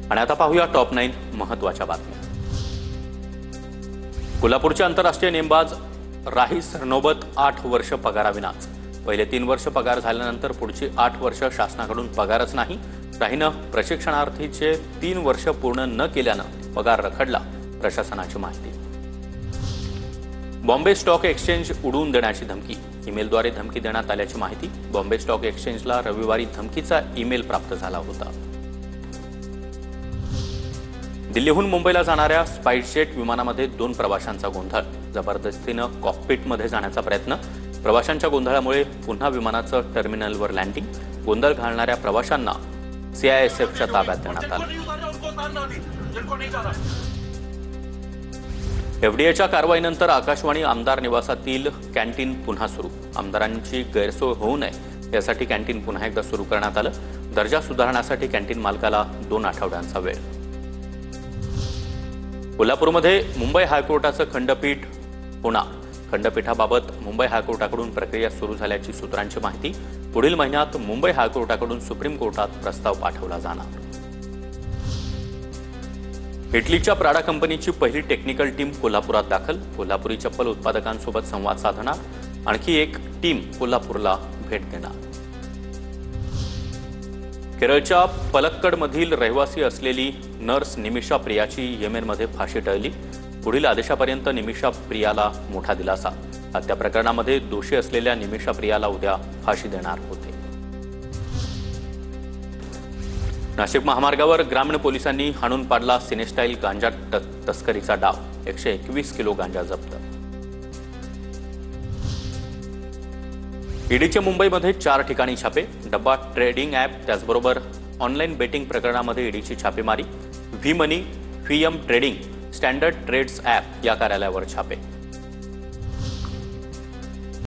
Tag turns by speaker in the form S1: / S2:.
S1: आणि आता पाहूया टॉप 9 महत्त्वाच्या बातम्या। कोल्हापूरचे आंतरराष्ट्रीय नेमबाज राही सरनोबत 8 वर्ष पगाराविनाच। पहिले 3 वर्ष पगार झाल्यानंतर पुढची 8 वर्ष शासनाकडून पगारच नाही। राहीनं प्रशिक्षणार्थीचे 3 वर्ष पूर्ण न केल्यानं पगार रखडला, प्रशासनाची माहिती। बॉम्बे स्टॉक एक्सचेंज उडवून देण्याची धमकी, ईमेलद्वारे धमकी देण्यात आल्याची माहिती। बॉम्बे स्टॉक एक्सचेंजला रविवारी धमकीचा ईमेल प्राप्त झाला होता। दिल्लीहून मुंबईला जाणाऱ्या स्पाइसजेट विमानामध्ये 2 प्रवाशांचा गोंधळ। जबरदस्तीनं कॉकपिटमध्ये जाण्याचा प्रयत्न, प्रवाशांच्या गोंधळामुळे पुन्हा विमानाचं टर्मिनलवर लँडिंग। गोंधळ घालणाऱ्या प्रवाशांना सीआयएसएफच्या ताब्यात देण्यात आलं। एफडीएच्या कारवाईनंतर आकाशवाणी आमदार निवासातील कॅन्टीन पुन्हा सुरू। आमदारांची गैरसोय होऊ नये यासाठी कॅन्टीन पुन्हा एकदा सुरू करण्यात आलं। दर्जा सुधारण्यासाठी कॅन्टीन मालकाला 2 आठवड्यांचा वेळ। कोल्हापूरमध्ये मुंबई हायकोर्टाचं खंडपीठ होणार। खंडपीठाबाबत मुंबई हायकोर्टाकडून प्रक्रिया सुरू झाल्याची सूत्रांची माहिती। पुढील महिन्यात मुंबई हायकोर्टाकडून सुप्रीम कोर्टात प्रस्ताव पाठवला जाणार। इटलीच्या प्राडा कंपनीची पहिली टेक्निकल टीम कोल्हापुरात दाखल। कोल्हापुरी चप्पल उत्पादकांसोबत संवाद साधणार। आणखी एक टीम कोल्हापूरला भेट देणार। केरळच्या पलक्कडमधील रहिवासी असलेली नर्स निमिषा प्रियाची येमेनमध्ये फाशी टळली। पुढील आदेशापर्यंत निमिषा प्रियाला मोठा दिलासा। हत्या प्रकरणामध्ये दोषी असलेल्या निमिषा प्रियाला उद्या फाशी देणार होते। नाशिक महामार्गावर ग्रामीण पोलिसांनी हाणून पाडला सिनेस्टाईल गांजा तस्करीचा डाव। 121 किलो गांजा जप्त। ईडीचे मुंबईमध्ये 4 ठिकाणी छापे। डब्बा ट्रेडिंग ॲप त्याचबरोबर ऑनलाईन बेटिंग प्रकरणामध्ये ईडीची छापेमारी। V money, VM trading, standard trades app या कार्यालयावर छापे।